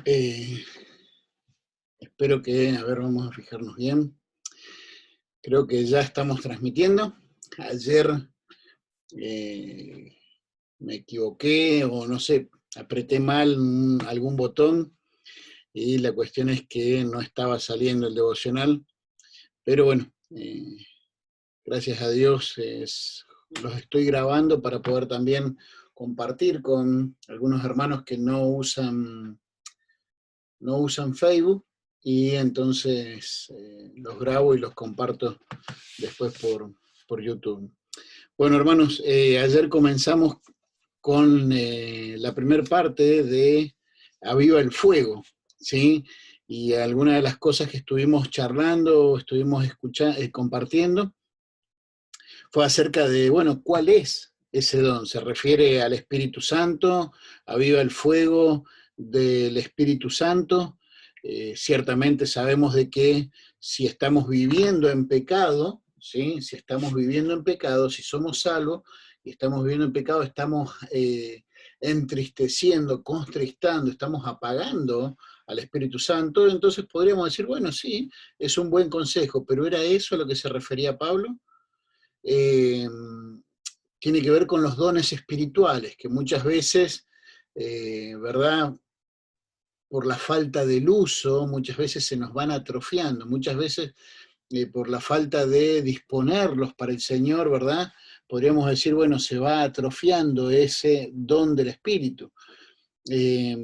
Eh, Espero que, a ver, vamos a fijarnos bien. Creo que ya estamos transmitiendo. Ayer eh, me equivoqué o no sé, apreté mal algún botón y la cuestión es que no estaba saliendo el devocional. Pero bueno, gracias a Dios los estoy grabando para poder también compartir con algunos hermanos que no usan Facebook, y entonces los grabo y los comparto después por YouTube. Bueno, hermanos, ayer comenzamos con la primera parte de Aviva el Fuego, ¿sí? Y algunas de las cosas que estuvimos charlando, estuvimos compartiendo, fue acerca de, bueno, ¿cuál es ese don? ¿Se refiere al Espíritu Santo? ¿Aviva el fuego del Espíritu Santo? Ciertamente sabemos de que si estamos viviendo en pecado, ¿sí? Si estamos viviendo en pecado, si somos salvos y estamos viviendo en pecado, estamos entristeciendo, contristando, estamos apagando al Espíritu Santo. Entonces podríamos decir, bueno, sí, es un buen consejo, pero ¿era eso a lo que se refería Pablo? eh, Tiene que ver con los dones espirituales, que muchas veces, ¿verdad? Por la falta del uso, muchas veces se nos van atrofiando, muchas veces por la falta de disponerlos para el Señor, ¿verdad? Podríamos decir, bueno, se va atrofiando ese don del Espíritu. Eh,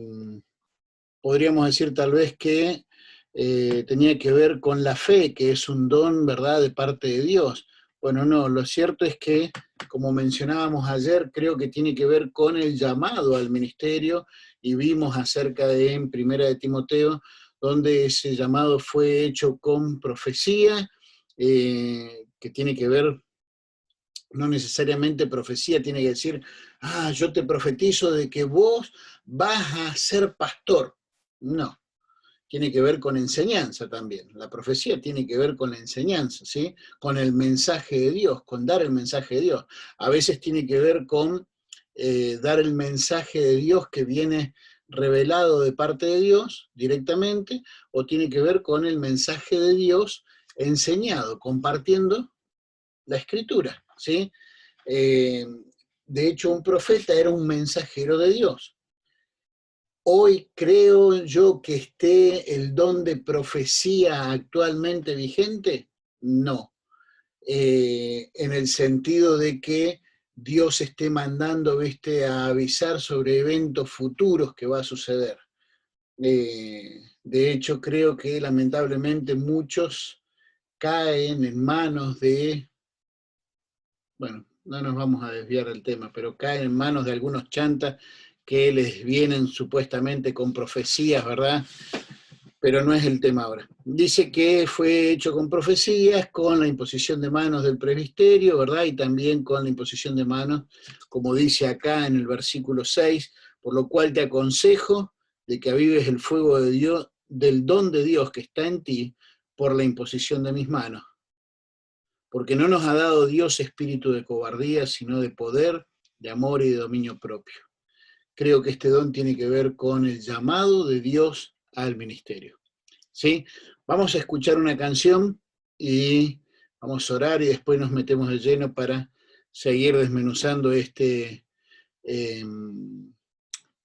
Podríamos decir tal vez que tenía que ver con la fe, que es un don, ¿verdad?, de parte de Dios. Bueno, no, lo cierto es que, como mencionábamos ayer, creo que tiene que ver con el llamado al ministerio, y vimos acerca de en Primera de Timoteo, donde ese llamado fue hecho con profecía, que tiene que ver, no necesariamente profecía, tiene que decir, yo te profetizo de que vos vas a ser pastor. No, tiene que ver con enseñanza también. La profecía tiene que ver con la enseñanza, ¿sí? Con el mensaje de Dios, con dar el mensaje de Dios. A veces tiene que ver con dar el mensaje de Dios que viene revelado de parte de Dios directamente, o tiene que ver con el mensaje de Dios enseñado, compartiendo la escritura, ¿sí? Eh, de hecho, un profeta era un mensajero de Dios. Hoy creo yo que esté el don de profecía actualmente vigente. No, en el sentido de que Dios esté mandando, viste, a avisar sobre eventos futuros que va a suceder. De hecho, creo que lamentablemente muchos caen en manos de, bueno, no nos vamos a desviar del tema, pero caen en manos de algunos chantas que les vienen supuestamente con profecías, ¿verdad? Pero no es el tema ahora. Dice que fue hecho con profecías, con la imposición de manos del presbiterio, ¿verdad? Y también con la imposición de manos, como dice acá en el versículo 6, por lo cual te aconsejo de que avives el fuego de Dios, del don de Dios que está en ti, por la imposición de mis manos. Porque no nos ha dado Dios espíritu de cobardía, sino de poder, de amor y de dominio propio. Creo que este don tiene que ver con el llamado de Dios al ministerio. ¿Sí? Vamos a escuchar una canción y vamos a orar, y después nos metemos de lleno para seguir desmenuzando este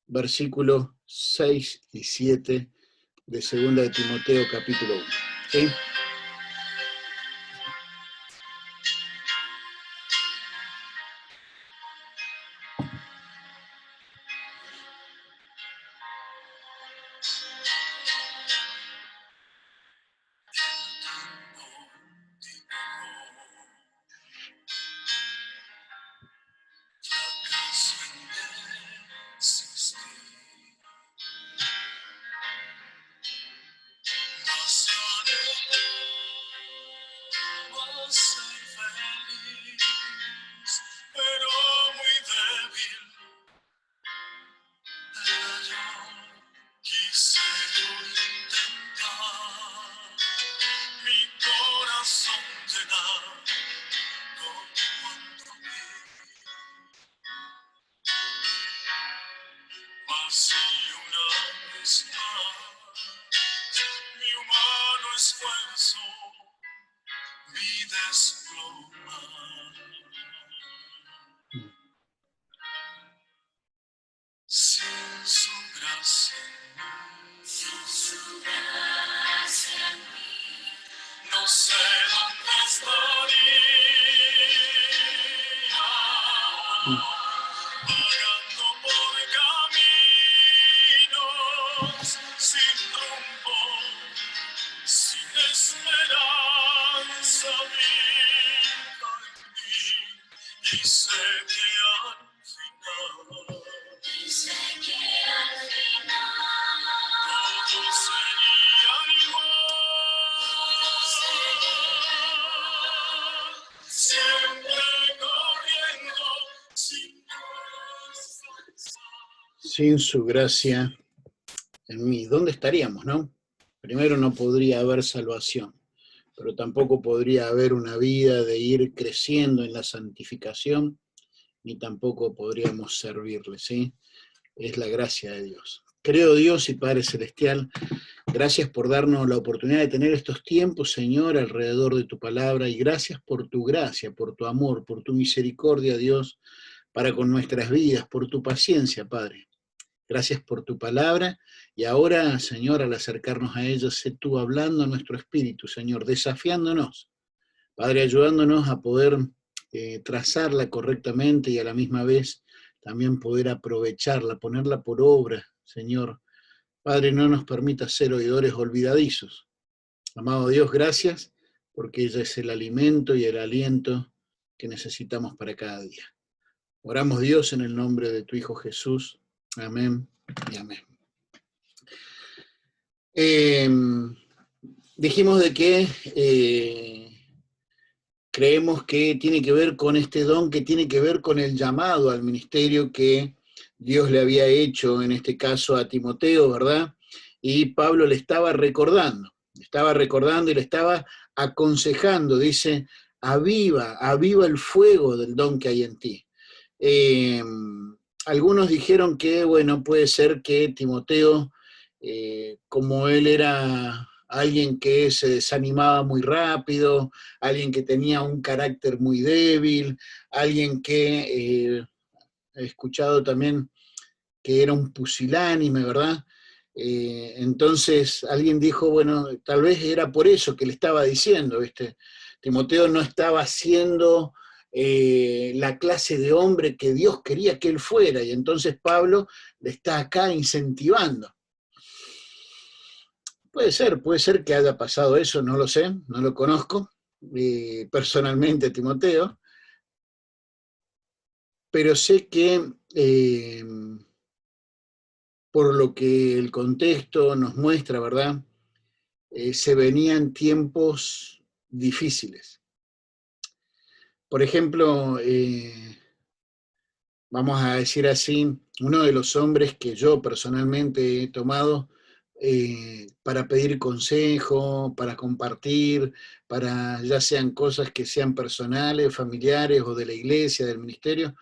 versículo 6 y 7 de 2 de Timoteo capítulo 1. ¿Sí? Quise Sin su gracia en mí, ¿dónde estaríamos, no? Primero no podría haber salvación, pero tampoco podría haber una vida de ir creciendo en la santificación, ni tampoco podríamos servirle, ¿sí? Es la gracia de Dios. Creo, Dios y Padre Celestial, gracias por darnos la oportunidad de tener estos tiempos, Señor, alrededor de tu palabra, y gracias por tu gracia, por tu amor, por tu misericordia, Dios, para con nuestras vidas, por tu paciencia, Padre. Gracias por tu palabra, y ahora, Señor, al acercarnos a ella, sé tú hablando a nuestro espíritu, Señor, desafiándonos, Padre, ayudándonos a poder trazarla correctamente y a la misma vez también poder aprovecharla, ponerla por obra, Señor. Padre, no nos permita ser oidores olvidadizos. Amado Dios, gracias, porque ella es el alimento y el aliento que necesitamos para cada día. Oramos, Dios, en el nombre de tu Hijo Jesús. Amén y amén. Dijimos de que creemos que tiene que ver con este don, que tiene que ver con el llamado al ministerio que Dios le había hecho, en este caso a Timoteo, ¿verdad? Y Pablo le estaba recordando y le estaba aconsejando, dice, aviva el fuego del don que hay en ti. Algunos dijeron que, bueno, puede ser que Timoteo, como él era alguien que se desanimaba muy rápido, alguien que tenía un carácter muy débil, alguien que he escuchado también que era un pusilánime, ¿verdad? Entonces alguien dijo, bueno, tal vez era por eso que le estaba diciendo, ¿viste? Timoteo no estaba siendo la clase de hombre que Dios quería que él fuera, y entonces Pablo le está acá incentivando. Puede ser que haya pasado eso, no lo sé, no lo conozco personalmente Timoteo, pero sé que por lo que el contexto nos muestra, ¿verdad? Se venían tiempos difíciles. Por ejemplo, vamos a decir así, uno de los hombres que yo personalmente he tomado para pedir consejo, para compartir, para ya sean cosas que sean personales, familiares o de la iglesia, del ministerio,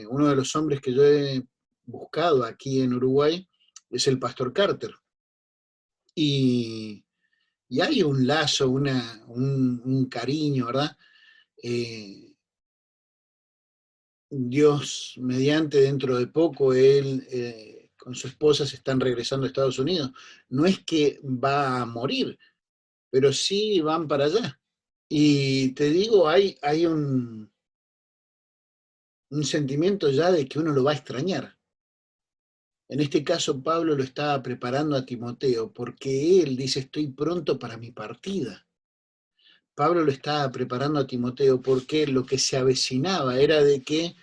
uno de los hombres que yo he buscado aquí en Uruguay es el pastor Carter. Y, y hay un lazo, un cariño, ¿verdad? Eh, Dios mediante, dentro de poco, él con su esposa se están regresando a Estados Unidos. No es que va a morir, pero sí van para allá. Y te digo, hay un sentimiento ya de que uno lo va a extrañar. En este caso, Pablo lo estaba preparando a Timoteo porque él dice, estoy pronto para mi partida. Pablo lo estaba preparando a Timoteo porque lo que se avecinaba era de que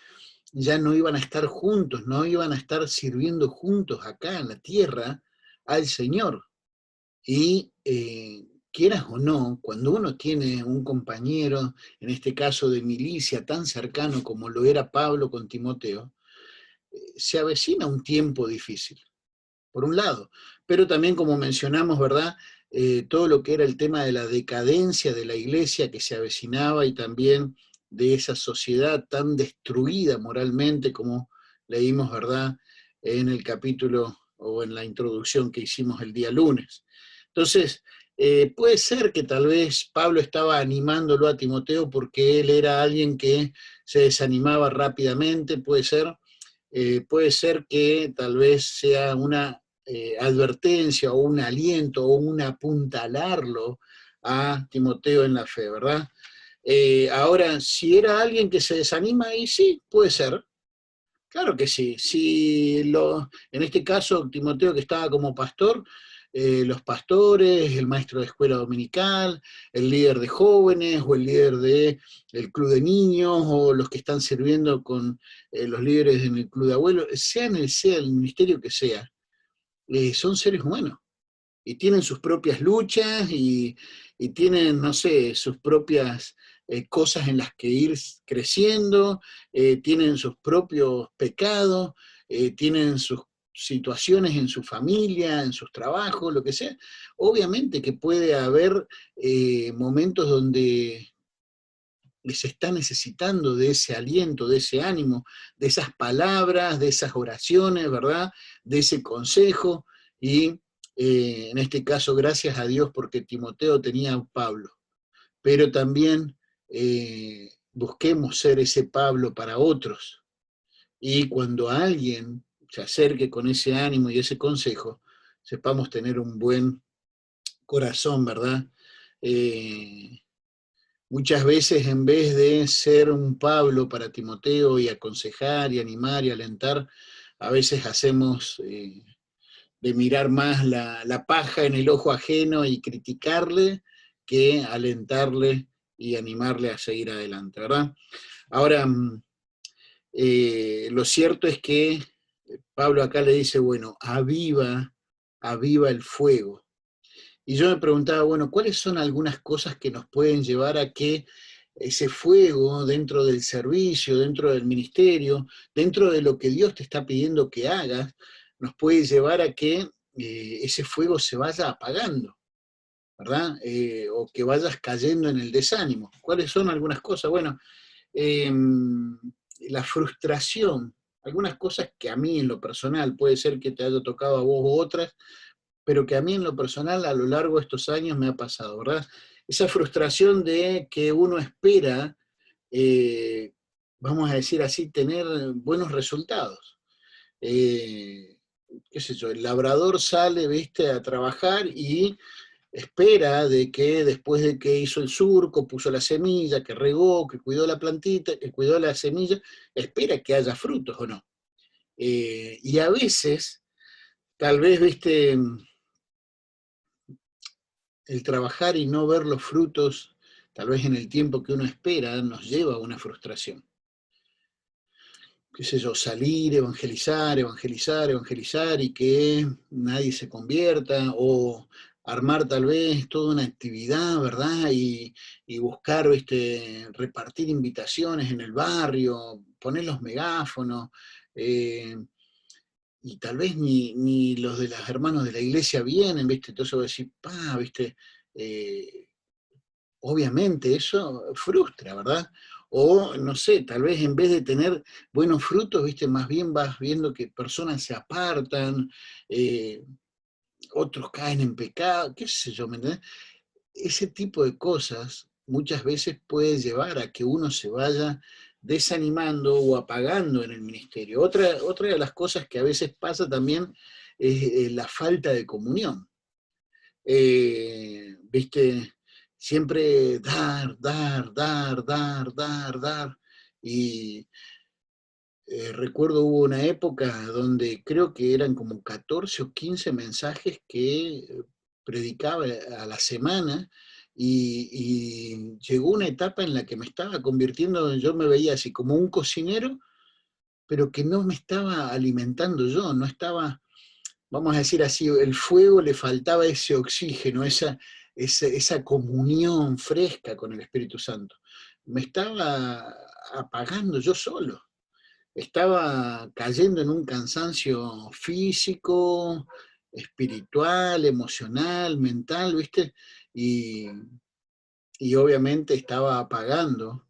ya no iban a estar juntos, no iban a estar sirviendo juntos acá en la tierra al Señor. Y quieras o no, cuando uno tiene un compañero, en este caso de milicia, tan cercano como lo era Pablo con Timoteo, se avecina un tiempo difícil, por un lado. Pero también, como mencionamos, ¿verdad? Todo lo que era el tema de la decadencia de la iglesia que se avecinaba, y también de esa sociedad tan destruida moralmente como leímos, ¿verdad? En el capítulo o en la introducción que hicimos el día lunes. Entonces, puede ser que tal vez Pablo estaba animándolo a Timoteo porque él era alguien que se desanimaba rápidamente, puede ser que tal vez sea una advertencia o un aliento o un apuntalarlo a Timoteo en la fe, ¿verdad? Ahora, si era alguien que se desanima, y sí, puede ser, claro que sí. En este caso, Timoteo, que estaba como pastor, los pastores, el maestro de escuela dominical, el líder de jóvenes o el líder del club de niños o los que están sirviendo con los líderes en el club de abuelos, sea el ministerio que sea, son seres humanos y tienen sus propias luchas y tienen, no sé, sus propias cosas en las que ir creciendo, tienen sus propios pecados, tienen sus situaciones en su familia, en sus trabajos, lo que sea. Obviamente que puede haber momentos donde se está necesitando de ese aliento, de ese ánimo, de esas palabras, de esas oraciones, ¿verdad? De ese consejo, y en este caso, gracias a Dios porque Timoteo tenía a Pablo, pero también busquemos ser ese Pablo para otros, y cuando alguien se acerque con ese ánimo y ese consejo, sepamos tener un buen corazón, ¿verdad? Eh, Muchas veces en vez de ser un Pablo para Timoteo y aconsejar y animar y alentar, a veces hacemos de mirar más la paja en el ojo ajeno y criticarle que alentarle y animarle a seguir adelante, ¿verdad? Ahora, lo cierto es que Pablo acá le dice, bueno, aviva el fuego. Y yo me preguntaba, bueno, ¿cuáles son algunas cosas que nos pueden llevar a que ese fuego dentro del servicio, dentro del ministerio, dentro de lo que Dios te está pidiendo que hagas, nos puede llevar a que ese fuego se vaya apagando, ¿verdad? O que vayas cayendo en el desánimo? ¿Cuáles son algunas cosas? Bueno, eh, la frustración, algunas cosas que a mí en lo personal, puede ser que te haya tocado a vos u otras, pero que a mí en lo personal a lo largo de estos años me ha pasado, ¿verdad? Esa frustración de que uno espera, eh, vamos a decir así, tener buenos resultados. Eh, qué sé yo, el labrador sale, viste, a trabajar y espera de que después de que hizo el surco, puso la semilla, que regó, que cuidó la plantita, que cuidó la semilla, espera que haya frutos o no. Y a veces, tal vez, viste, el trabajar y no ver los frutos, tal vez en el tiempo que uno espera, nos lleva a una frustración. Qué sé yo, salir, evangelizar, evangelizar, evangelizar y que nadie se convierta, o armar tal vez toda una actividad, ¿verdad? Y buscar, ¿viste? Repartir invitaciones en el barrio, poner los megáfonos, eh, y tal vez ni los de los hermanos de la iglesia vienen, ¿viste? Entonces voy a decir, pa, ¿viste? Eh, Obviamente eso frustra, ¿verdad? O no sé, tal vez en vez de tener buenos frutos, viste, más bien vas viendo que personas se apartan, eh, otros caen en pecado, qué sé yo, ¿me entendés? Ese tipo de cosas muchas veces puede llevar a que uno se vaya desanimando o apagando en el ministerio. Otra de las cosas que a veces pasa también es la falta de comunión. Viste, siempre dar, dar, dar, dar, dar, dar. Y recuerdo hubo una época donde creo que eran como 14 o 15 mensajes que predicaba a la semana, y llegó una etapa en la que me estaba convirtiendo, yo me veía así como un cocinero, pero que no me estaba alimentando yo, no estaba, vamos a decir así, el fuego le faltaba ese oxígeno, esa comunión fresca con el Espíritu Santo. Me estaba apagando yo solo, estaba cayendo en un cansancio físico, espiritual, emocional, mental, ¿viste? Y, y obviamente estaba apagando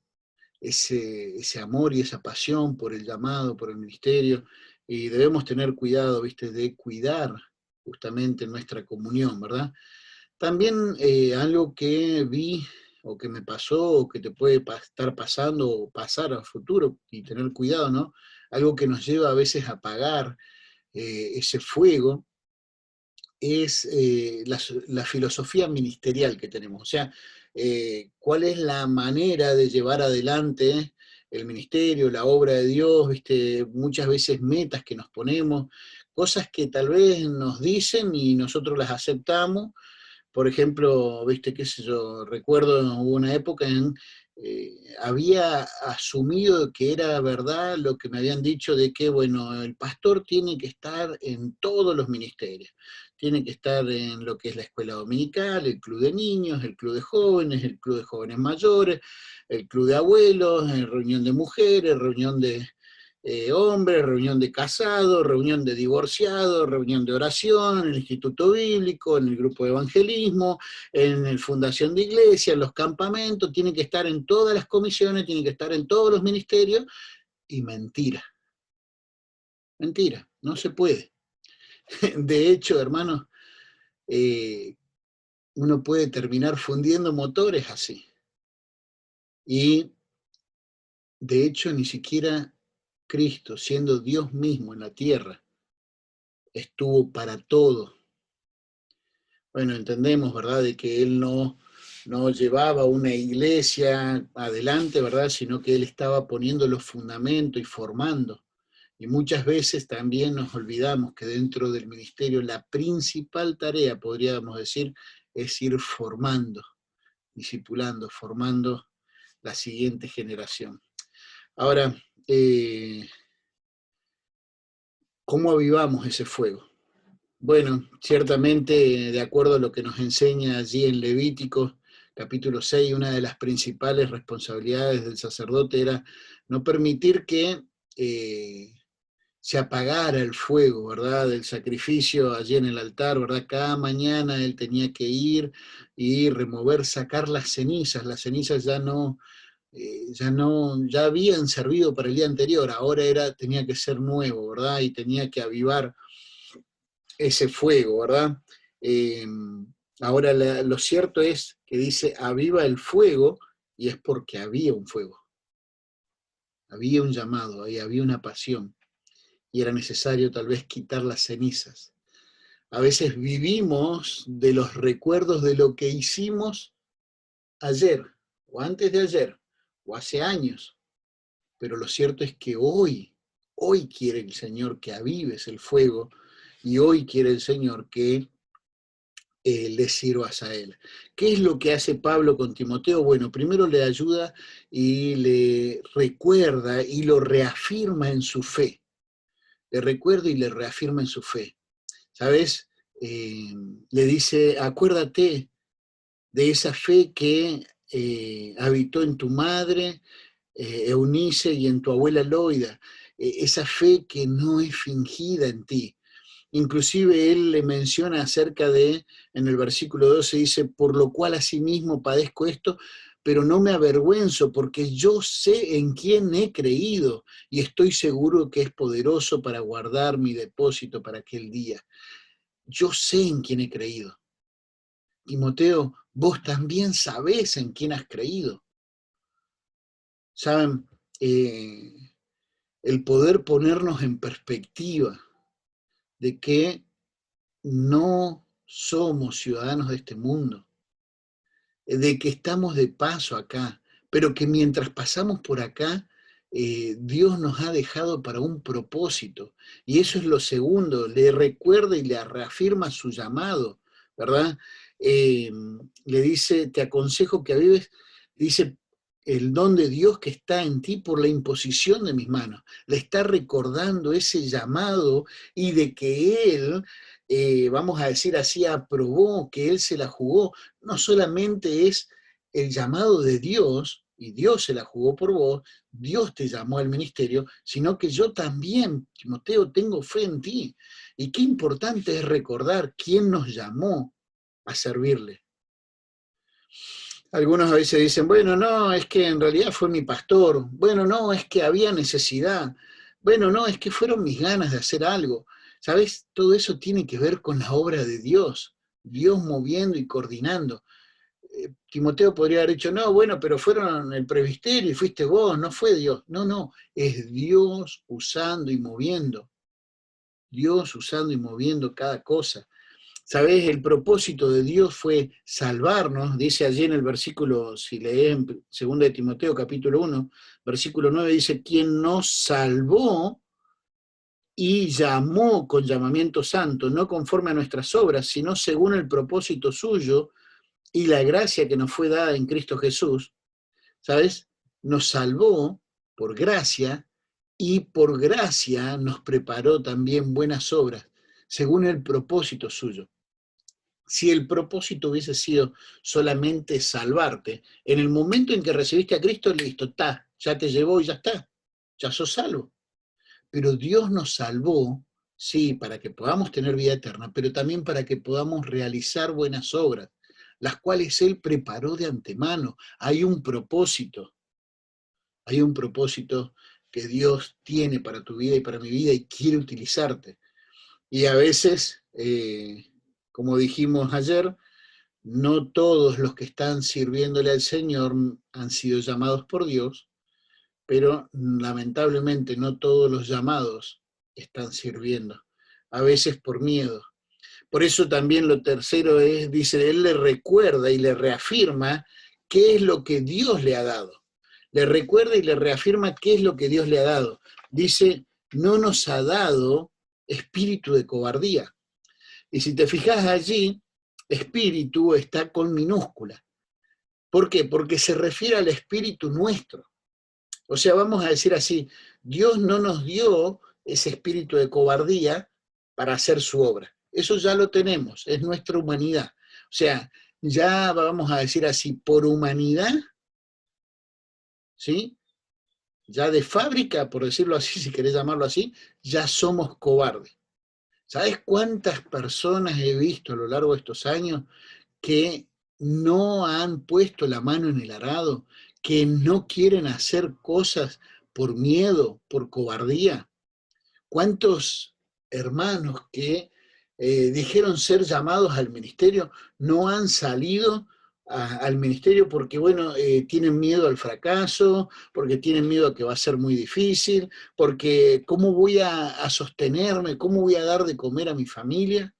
ese amor y esa pasión por el llamado, por el ministerio, y debemos tener cuidado, ¿viste?, de cuidar justamente nuestra comunión, ¿verdad? También algo que vi o que me pasó o que te puede estar pasando o pasar a futuro y tener cuidado, ¿no? Algo que nos lleva a veces a apagar ese fuego es la filosofía ministerial que tenemos. O sea, cuál es la manera de llevar adelante el ministerio, la obra de Dios, ¿viste? Muchas veces metas que nos ponemos, cosas que tal vez nos dicen y nosotros las aceptamos. Por ejemplo, viste, qué sé yo, recuerdo hubo una época en había asumido que era verdad lo que me habían dicho de que, bueno, el pastor tiene que estar en todos los ministerios. Tiene que estar en lo que es la escuela dominical, el club de niños, el club de jóvenes, el club de jóvenes mayores, el club de abuelos, reunión de mujeres, reunión hombres, reunión de casados, reunión de divorciados, reunión de oración, en el instituto bíblico, en el grupo de evangelismo, en la fundación de iglesia, en los campamentos, tienen que estar en todas las comisiones, tienen que estar en todos los ministerios, y mentira, mentira, no se puede. De hecho, hermanos, uno puede terminar fundiendo motores así. Y de hecho, ni siquiera Cristo, siendo Dios mismo en la tierra, estuvo para todo. Bueno, entendemos, ¿verdad?, de que Él no llevaba una iglesia adelante, ¿verdad?, sino que Él estaba poniendo los fundamentos y formando. Y muchas veces también nos olvidamos que dentro del ministerio la principal tarea, podríamos decir, es ir formando, discipulando, formando la siguiente generación. Ahora, ¿cómo avivamos ese fuego? Bueno, ciertamente, de acuerdo a lo que nos enseña allí en Levítico, capítulo 6, una de las principales responsabilidades del sacerdote era no permitir que se apagara el fuego, ¿verdad?, del sacrificio allí en el altar, ¿verdad? Cada mañana él tenía que ir y remover, sacar las cenizas ya habían servido para el día anterior, ahora tenía que ser nuevo, ¿verdad? Y tenía que avivar ese fuego, ¿verdad? Eh, Ahora lo cierto es que dice aviva el fuego, y es porque había un fuego, había un llamado, había una pasión, y era necesario tal vez quitar las cenizas. A veces vivimos de los recuerdos de lo que hicimos ayer, o antes de ayer, o hace años, pero lo cierto es que hoy quiere el Señor que avives el fuego, y hoy quiere el Señor que le sirvas a Él. ¿Qué es lo que hace Pablo con Timoteo? Bueno, primero le ayuda y le recuerda y lo reafirma en su fe. Le recuerda y le reafirma en su fe. ¿Sabes? Le dice, acuérdate de esa fe que habitó en tu madre, Eunice, y en tu abuela Loida, esa fe que no es fingida en ti. Inclusive él le menciona acerca de, en el versículo 12 dice, por lo cual asimismo padezco esto, pero no me avergüenzo, porque yo sé en quién he creído y estoy seguro que es poderoso para guardar mi depósito para aquel día. Yo sé en quién he creído. Timoteo, vos también sabés en quién has creído. Saben, el poder ponernos en perspectiva de que no somos ciudadanos de este mundo, de que estamos de paso acá, pero que mientras pasamos por acá, Dios nos ha dejado para un propósito. Y eso es lo segundo, le recuerda y le reafirma su llamado, ¿verdad? Le dice, te aconsejo que avives, dice, el don de Dios que está en ti por la imposición de mis manos. Le está recordando ese llamado y de que Él, vamos a decir así, aprobó, que Él se la jugó. No solamente es el llamado de Dios, y Dios se la jugó por vos, Dios te llamó al ministerio, sino que yo también, Timoteo, tengo fe en ti. Y qué importante es recordar quién nos llamó a servirle. Algunos a veces dicen, bueno, no, es que en realidad fue mi pastor, bueno, no, es que había necesidad, bueno, no, es que fueron mis ganas de hacer algo. ¿Sabes? Todo eso tiene que ver con la obra de Dios, Dios moviendo y coordinando. Timoteo podría haber dicho, no, bueno, pero fueron el presbiterio y fuiste vos, no fue Dios. No, no, es Dios usando y moviendo. Dios usando y moviendo cada cosa. ¿Sabés? El propósito de Dios fue salvarnos, dice allí en el versículo, si lees en 2 de Timoteo capítulo 1, versículo 9, dice, quien nos salvó y llamó con llamamiento santo, no conforme a nuestras obras, sino según el propósito suyo y la gracia que nos fue dada en Cristo Jesús. ¿Sabes? Nos salvó por gracia y por gracia nos preparó también buenas obras, según el propósito suyo. Si el propósito hubiese sido solamente salvarte, en el momento en que recibiste a Cristo, listo, ya te llevó y ya está, ya sos salvo. pero Dios nos salvó, sí, para que podamos tener vida eterna, pero también para que podamos realizar buenas obras, las cuales Él preparó de antemano. Hay un propósito que Dios tiene para tu vida y para mi vida y quiere utilizarte. Y a veces, como dijimos ayer, no todos los que están sirviéndole al Señor han sido llamados por Dios, pero lamentablemente no todos los llamados están sirviendo, a veces por miedo. Por eso también lo tercero es, dice, Él le recuerda y le reafirma qué es lo que Dios le ha dado. Le recuerda y le reafirma qué es lo que Dios le ha dado. Dice, no nos ha dado espíritu de cobardía. Y si te fijas allí, espíritu está con minúscula. ¿Por qué? Porque se refiere al espíritu nuestro. O sea, vamos a decir así, Dios no nos dio ese espíritu de cobardía para hacer su obra. Eso ya lo tenemos, es nuestra humanidad. O sea, ya vamos a decir así, por humanidad, ¿sí? Ya de fábrica, por decirlo así, si querés llamarlo así, ya somos cobardes. ¿Sabes cuántas personas he visto a lo largo de estos años que no han puesto la mano en el arado, que no quieren hacer cosas por miedo, por cobardía? ¿Cuántos hermanos que dijeron ser llamados al ministerio no han salido al ministerio porque, bueno, tienen miedo al fracaso, porque tienen miedo a que va a ser muy difícil, porque ¿cómo voy a sostenerme? ¿Cómo voy a dar de comer a mi familia?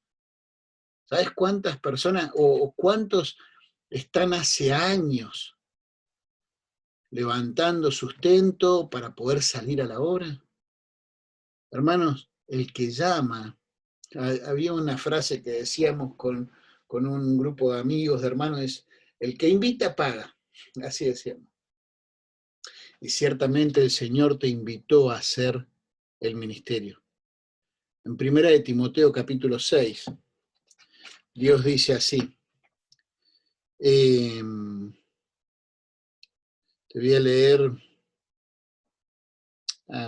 ¿Sabes cuántas personas o cuántos están hace años levantando sustento para poder salir a la obra? Hermanos, el que llama, había una frase que decíamos con un grupo de amigos, de hermanos, es, el que invita paga, así decíamos. Y ciertamente el Señor te invitó a hacer el ministerio. En 1 Timoteo capítulo 6, Dios dice así, te voy a leer.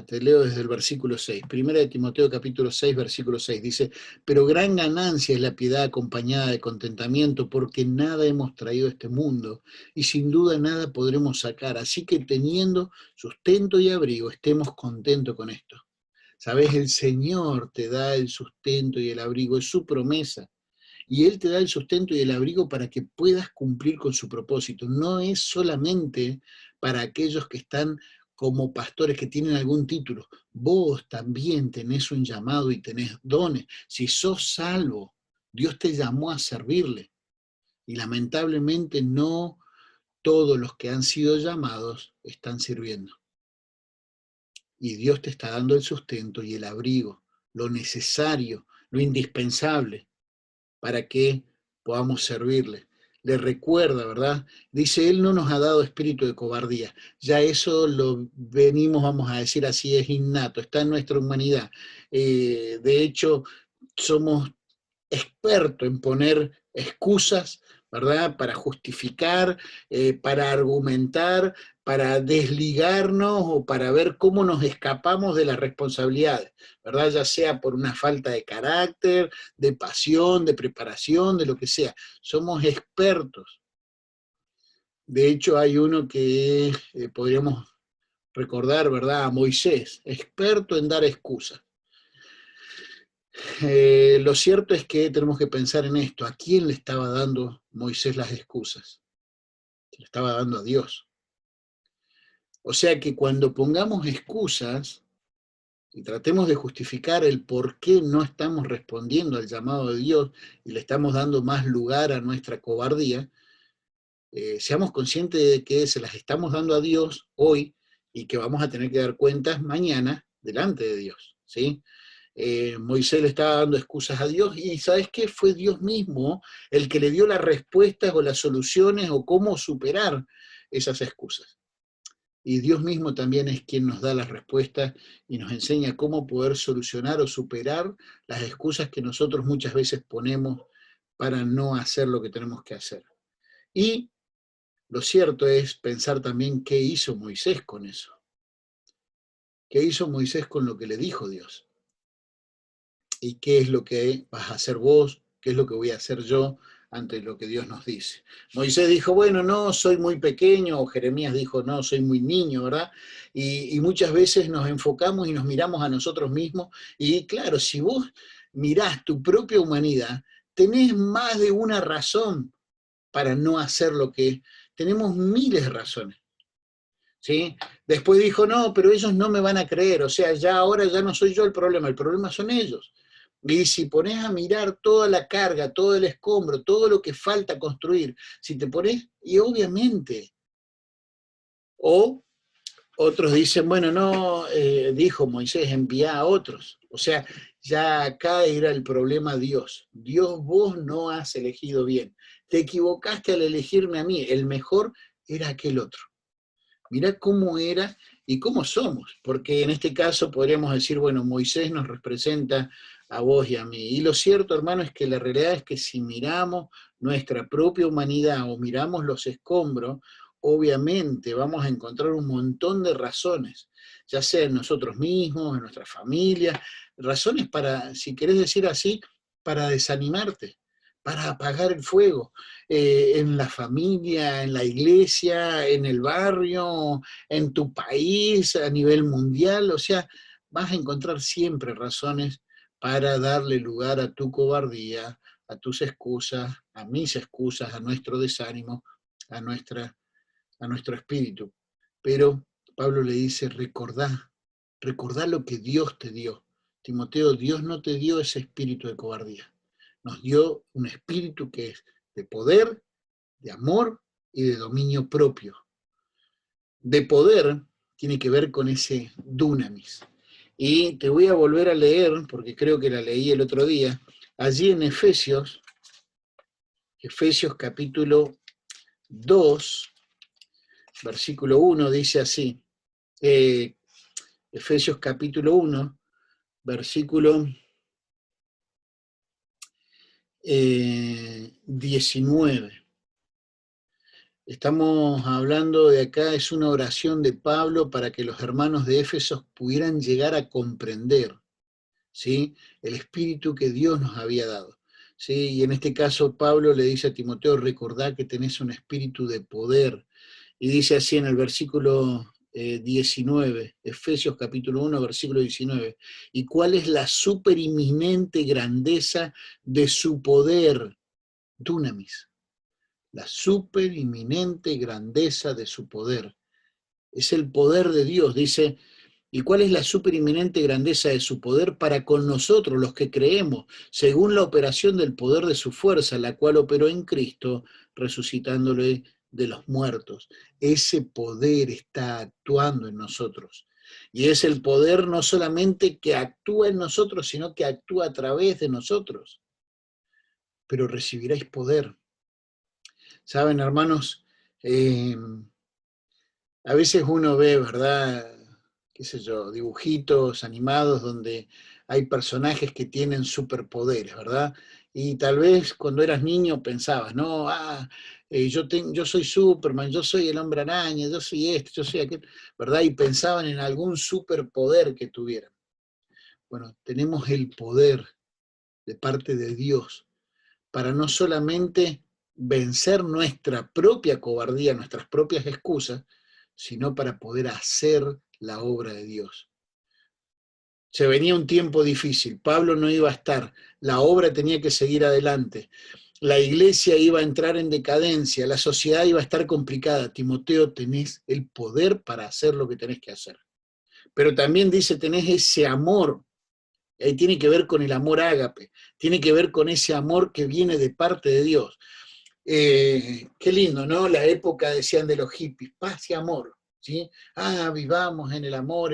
Te leo desde el versículo 6. Primera de Timoteo capítulo 6, versículo 6. Dice, pero gran ganancia es la piedad acompañada de contentamiento, porque nada hemos traído a este mundo y sin duda nada podremos sacar. Así que teniendo sustento y abrigo, estemos contentos con esto. Sabes, el Señor te da el sustento y el abrigo, es su promesa. Y Él te da el sustento y el abrigo para que puedas cumplir con su propósito. No es solamente para aquellos que están como pastores que tienen algún título. Vos también tenés un llamado y tenés dones. Si sos salvo, Dios te llamó a servirle. Y lamentablemente no todos los que han sido llamados están sirviendo. Y Dios te está dando el sustento y el abrigo, lo necesario, lo indispensable para que podamos servirle. Le recuerda, ¿verdad? Dice, Él no nos ha dado espíritu de cobardía. Ya eso lo venimos, vamos a decir así, es innato, está en nuestra humanidad. De hecho, somos expertos en poner excusas, ¿verdad? Para justificar, para argumentar, para desligarnos o para ver cómo nos escapamos de las responsabilidades, ¿verdad? Ya sea por una falta de carácter, de pasión, de preparación, de lo que sea. Somos expertos. De hecho, hay uno que podríamos recordar, ¿verdad? A Moisés, experto en dar excusas. Lo cierto es que tenemos que pensar en esto. ¿A quién le estaba dando Moisés las excusas? Le estaba dando a Dios. O sea que cuando pongamos excusas y tratemos de justificar el por qué no estamos respondiendo al llamado de Dios y le estamos dando más lugar a nuestra cobardía, seamos conscientes de que se las estamos dando a Dios hoy y que vamos a tener que dar cuentas mañana delante de Dios, ¿sí? Moisés le estaba dando excusas a Dios y ¿sabes qué? Fue Dios mismo el que le dio las respuestas o las soluciones o cómo superar esas excusas. Y Dios mismo también es quien nos da las respuestas y nos enseña cómo poder solucionar o superar las excusas que nosotros muchas veces ponemos para no hacer lo que tenemos que hacer. Y lo cierto es pensar también qué hizo Moisés con eso. ¿Qué hizo Moisés con lo que le dijo Dios? ¿Y qué es lo que vas a hacer vos? ¿Qué es lo que voy a hacer yo ante lo que Dios nos dice? Moisés dijo, bueno, no, soy muy pequeño, o Jeremías dijo, no, soy muy niño, ¿verdad? Y muchas veces nos enfocamos y nos miramos a nosotros mismos, y claro, si vos mirás tu propia humanidad, tenés más de una razón para no hacer lo que tenemos miles de razones. ¿Sí? Después dijo, no, pero ellos no me van a creer, o sea, ya ahora ya no soy yo el problema son ellos. Y si pones a mirar toda la carga, todo el escombro, todo lo que falta construir, si te pones, y obviamente, o otros dicen, bueno, no, dijo Moisés, envía a otros. O sea, ya acá era el problema Dios. Dios, vos no has elegido bien. Te equivocaste al elegirme a mí. El mejor era aquel otro. Mirá cómo era y cómo somos, porque en este caso podríamos decir, bueno, Moisés nos representa a vos y a mí. Y lo cierto, hermano, es que la realidad es que si miramos nuestra propia humanidad o miramos los escombros, obviamente vamos a encontrar un montón de razones, ya sea en nosotros mismos, en nuestra familia, razones para, si querés decir así, para desanimarte, para apagar el fuego, en la familia, en la iglesia, en el barrio, en tu país, a nivel mundial, o sea, vas a encontrar siempre razones para darle lugar a tu cobardía, a tus excusas, a mis excusas, a nuestro desánimo, a, a nuestro espíritu. Pero Pablo le dice, recordá lo que Dios te dio. Timoteo, Dios no te dio ese espíritu de cobardía. Nos dio un espíritu que es de poder, de amor y de dominio propio. De poder tiene que ver con ese dunamis. Y te voy a volver a leer, porque creo que la leí el otro día, allí en Efesios, Efesios capítulo 2, versículo 1, dice así, Efesios capítulo 1, versículo 19. Estamos hablando de acá, es una oración de Pablo para que los hermanos de Éfeso pudieran llegar a comprender, ¿sí?, el espíritu que Dios nos había dado. ¿Sí? Y en este caso Pablo le dice a Timoteo, recordá que tenés un espíritu de poder. Y dice así en el versículo 19, Efesios capítulo 1, versículo 19, ¿y cuál es la superinminente grandeza de su poder? Dunamis. La superinminente grandeza de su poder. Es el poder de Dios, dice, ¿y cuál es la superinminente grandeza de su poder para con nosotros, los que creemos, según la operación del poder de su fuerza, la cual operó en Cristo, resucitándole de los muertos? Ese poder está actuando en nosotros. Y es el poder no solamente que actúa en nosotros, sino que actúa a través de nosotros. Pero recibiréis poder. Saben, hermanos, a veces uno ve, ¿verdad?, qué sé yo, dibujitos animados donde hay personajes que tienen superpoderes, ¿verdad? Y tal vez cuando eras niño pensabas, no, yo soy Superman, yo soy el hombre araña, yo soy este, yo soy aquel, ¿verdad? Y pensaban en algún superpoder que tuvieran. Bueno, tenemos el poder de parte de Dios para no solamente vencer nuestra propia cobardía, nuestras propias excusas, sino para poder hacer la obra de Dios. Se venía un tiempo difícil, Pablo no iba a estar, la obra tenía que seguir adelante, la iglesia iba a entrar en decadencia, la sociedad iba a estar complicada. Timoteo, tenés el poder para hacer lo que tenés que hacer. Pero también dice, tenés ese amor, ahí tiene que ver con el amor ágape, tiene que ver con ese amor que viene de parte de Dios. Qué lindo, ¿no? La época, decían, de los hippies, paz y amor, ¿sí? Vivamos en el amor,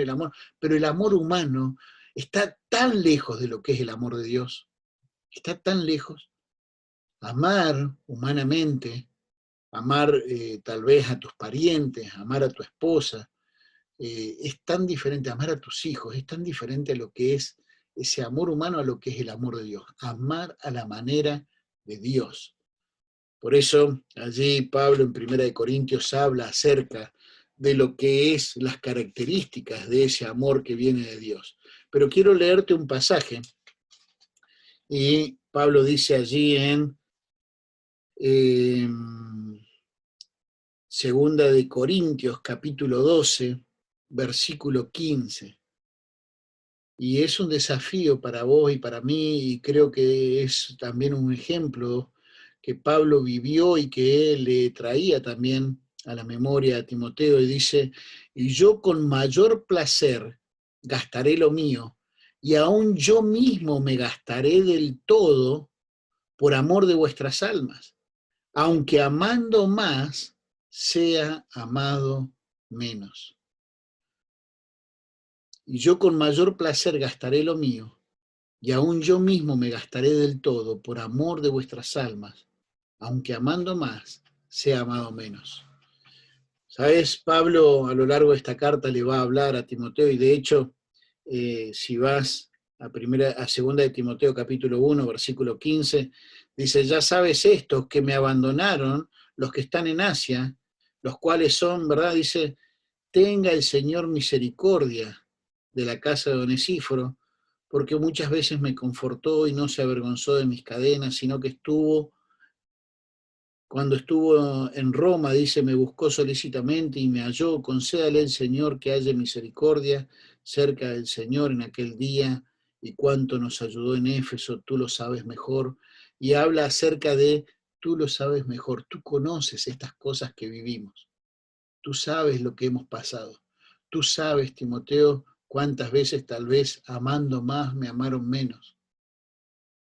pero el amor humano está tan lejos de lo que es el amor de Dios, está tan lejos. Amar humanamente, amar tal vez a tus parientes, amar a tu esposa, es tan diferente, amar a tus hijos, es tan diferente a lo que es ese amor humano a lo que es el amor de Dios, amar a la manera de Dios. Por eso allí Pablo en 1 Corintios habla acerca de lo que es las características de ese amor que viene de Dios. Pero quiero leerte un pasaje, y Pablo dice allí en Segunda de Corintios, capítulo 12, versículo 15. Y es un desafío para vos y para mí, y creo que es también un ejemplo que Pablo vivió y que él le traía también a la memoria a Timoteo, y dice: y yo con mayor placer gastaré lo mío, y aún yo mismo me gastaré del todo por amor de vuestras almas, aunque amando más, sea amado menos. Y yo con mayor placer gastaré lo mío, y aún yo mismo me gastaré del todo por amor de vuestras almas, aunque amando más, sea amado menos. ¿Sabes? Pablo a lo largo de esta carta le va a hablar a Timoteo, y de hecho, si vas a segunda de Timoteo capítulo 1, versículo 15, dice: ya sabes estos que me abandonaron, los que están en Asia, los cuales son, ¿verdad? Dice: tenga el Señor misericordia de la casa de Onesíforo, porque muchas veces me confortó y no se avergonzó de mis cadenas, sino que cuando estuvo en Roma, dice, me buscó solícitamente y me halló. Concédale el Señor que haya misericordia cerca del Señor en aquel día, y cuánto nos ayudó en Éfeso, tú lo sabes mejor. Y habla acerca de, tú lo sabes mejor, tú conoces estas cosas que vivimos, tú sabes lo que hemos pasado, tú sabes, Timoteo, cuántas veces tal vez amando más me amaron menos.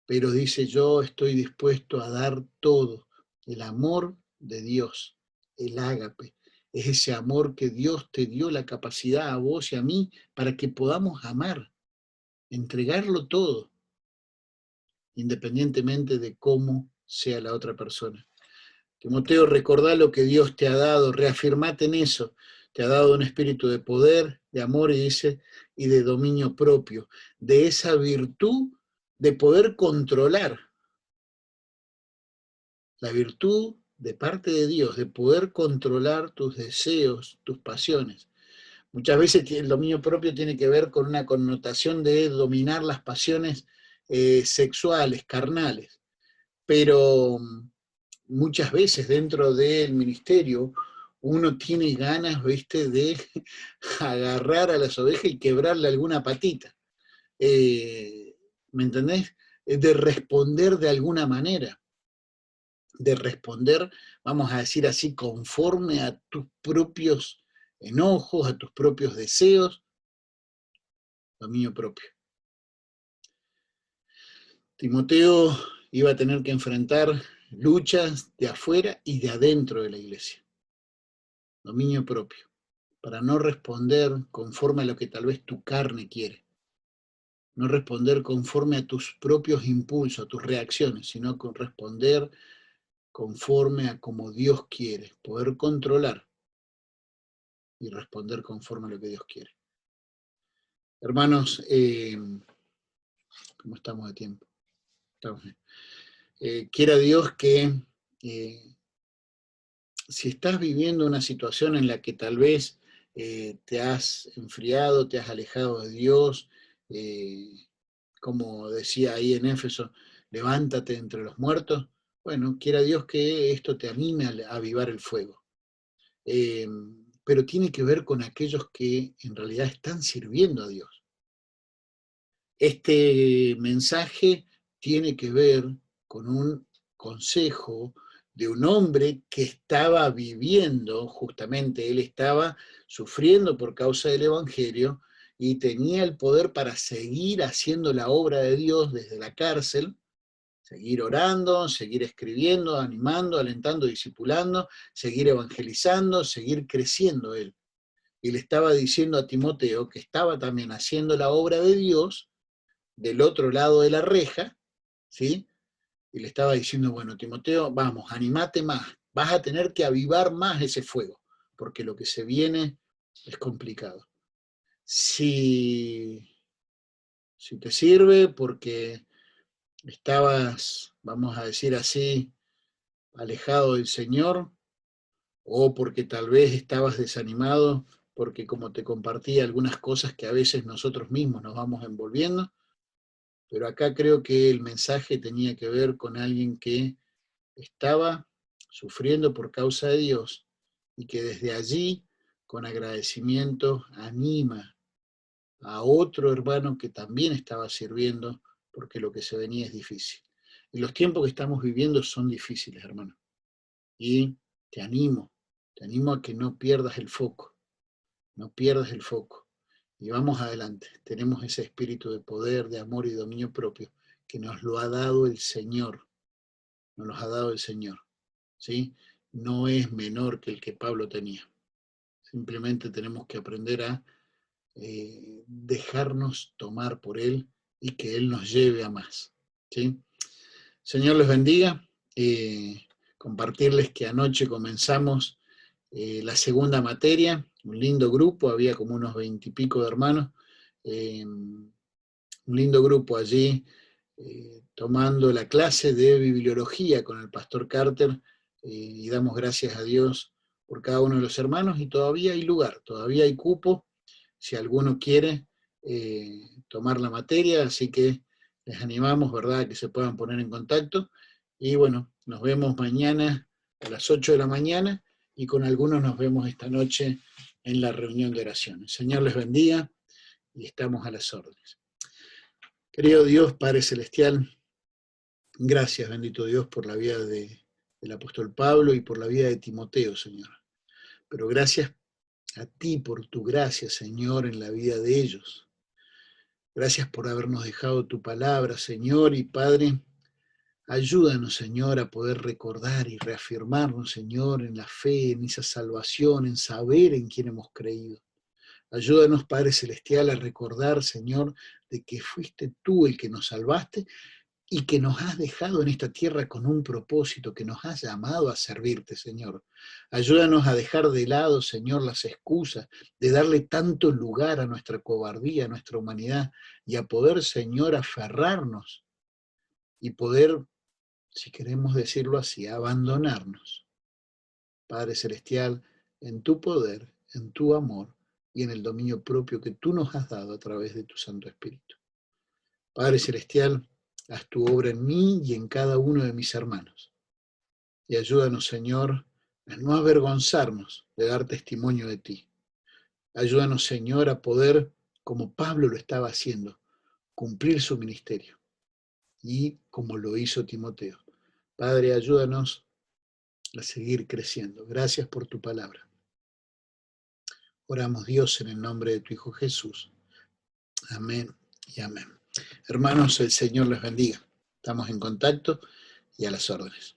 Pero dice: yo estoy dispuesto a dar todo. El amor de Dios, el ágape, es ese amor que Dios te dio la capacidad a vos y a mí para que podamos amar, entregarlo todo, independientemente de cómo sea la otra persona. Timoteo, recordá lo que Dios te ha dado, reafirmate en eso. Te ha dado un espíritu de poder, de amor, y dice, y de dominio propio, de esa virtud de poder controlar. La virtud de parte de Dios, de poder controlar tus deseos, tus pasiones. Muchas veces el dominio propio tiene que ver con una connotación de dominar las pasiones sexuales, carnales, pero muchas veces dentro del ministerio uno tiene ganas, ¿viste?, de agarrar a las ovejas y quebrarle alguna patita. ¿Me entendés? De responder de alguna manera, de responder, vamos a decir así, conforme a tus propios enojos, a tus propios deseos, dominio propio. Timoteo iba a tener que enfrentar luchas de afuera y de adentro de la iglesia. Dominio propio, para no responder conforme a lo que tal vez tu carne quiere. No responder conforme a tus propios impulsos, a tus reacciones, sino con responder conforme a como Dios quiere, poder controlar y responder conforme a lo que Dios quiere. Hermanos, ¿cómo estamos de tiempo? Estamos bien. Quiera Dios que si estás viviendo una situación en la que tal vez te has enfriado, te has alejado de Dios, como decía ahí en Éfeso, levántate entre los muertos, bueno, quiera Dios que esto te anime a avivar el fuego. Pero tiene que ver con aquellos que en realidad están sirviendo a Dios. Este mensaje tiene que ver con un consejo de un hombre que estaba viviendo, justamente él estaba sufriendo por causa del Evangelio y tenía el poder para seguir haciendo la obra de Dios desde la cárcel, seguir orando, seguir escribiendo, animando, alentando, discipulando, seguir evangelizando, seguir creciendo él. Y le estaba diciendo a Timoteo que estaba también haciendo la obra de Dios del otro lado de la reja, ¿sí? Y le estaba diciendo, bueno, Timoteo, vamos, animate más, vas a tener que avivar más ese fuego, porque lo que se viene es complicado. Si te sirve porque estabas, vamos a decir así, alejado del Señor, o porque tal vez estabas desanimado, porque como te compartí algunas cosas que a veces nosotros mismos nos vamos envolviendo, pero acá creo que el mensaje tenía que ver con alguien que estaba sufriendo por causa de Dios y que desde allí, con agradecimiento, anima a otro hermano que también estaba sirviendo porque lo que se venía es difícil. Y los tiempos que estamos viviendo son difíciles, hermano. Y te animo a que no pierdas el foco, no pierdas el foco. Y vamos adelante. Tenemos ese espíritu de poder, de amor y dominio propio que nos lo ha dado el Señor. Nos lo ha dado el Señor. ¿Sí? No es menor que el que Pablo tenía. Simplemente tenemos que aprender a dejarnos tomar por Él y que Él nos lleve a más. ¿Sí? Señor les bendiga. Compartirles que anoche comenzamos la segunda materia, un lindo grupo, había como unos 20 y pico de hermanos, un lindo grupo allí tomando la clase de bibliología con el pastor Carter y damos gracias a Dios por cada uno de los hermanos y todavía hay lugar, todavía hay cupo, si alguno quiere tomar la materia, así que les animamos, ¿verdad?, que se puedan poner en contacto y bueno, nos vemos mañana a las 8 de la mañana y con algunos nos vemos esta noche en la reunión de oración. El Señor les bendiga y estamos a las órdenes. Querido Dios, Padre Celestial, gracias, bendito Dios, por la vida del apóstol Pablo y por la vida de Timoteo, Señor. Pero gracias a ti por tu gracia, Señor, en la vida de ellos. Gracias por habernos dejado tu palabra, Señor, y Padre, ayúdanos, Señor, a poder recordar y reafirmarnos, Señor, en la fe, en esa salvación, en saber en quién hemos creído. Ayúdanos, Padre Celestial, a recordar, Señor, de que fuiste tú el que nos salvaste y que nos has dejado en esta tierra con un propósito, que nos has llamado a servirte, Señor. Ayúdanos a dejar de lado, Señor, las excusas, de darle tanto lugar a nuestra cobardía, a nuestra humanidad, y a poder, Señor, aferrarnos y poder, si queremos decirlo así, abandonarnos, Padre Celestial, en tu poder, en tu amor y en el dominio propio que tú nos has dado a través de tu Santo Espíritu. Padre Celestial, haz tu obra en mí y en cada uno de mis hermanos. Y ayúdanos, Señor, a no avergonzarnos de dar testimonio de ti. Ayúdanos, Señor, a poder, como Pablo lo estaba haciendo, cumplir su ministerio. Y como lo hizo Timoteo. Padre, ayúdanos a seguir creciendo. Gracias por tu palabra. Oramos, Dios, en el nombre de tu Hijo Jesús. Amén y amén. Hermanos, el Señor les bendiga. Estamos en contacto y a las órdenes.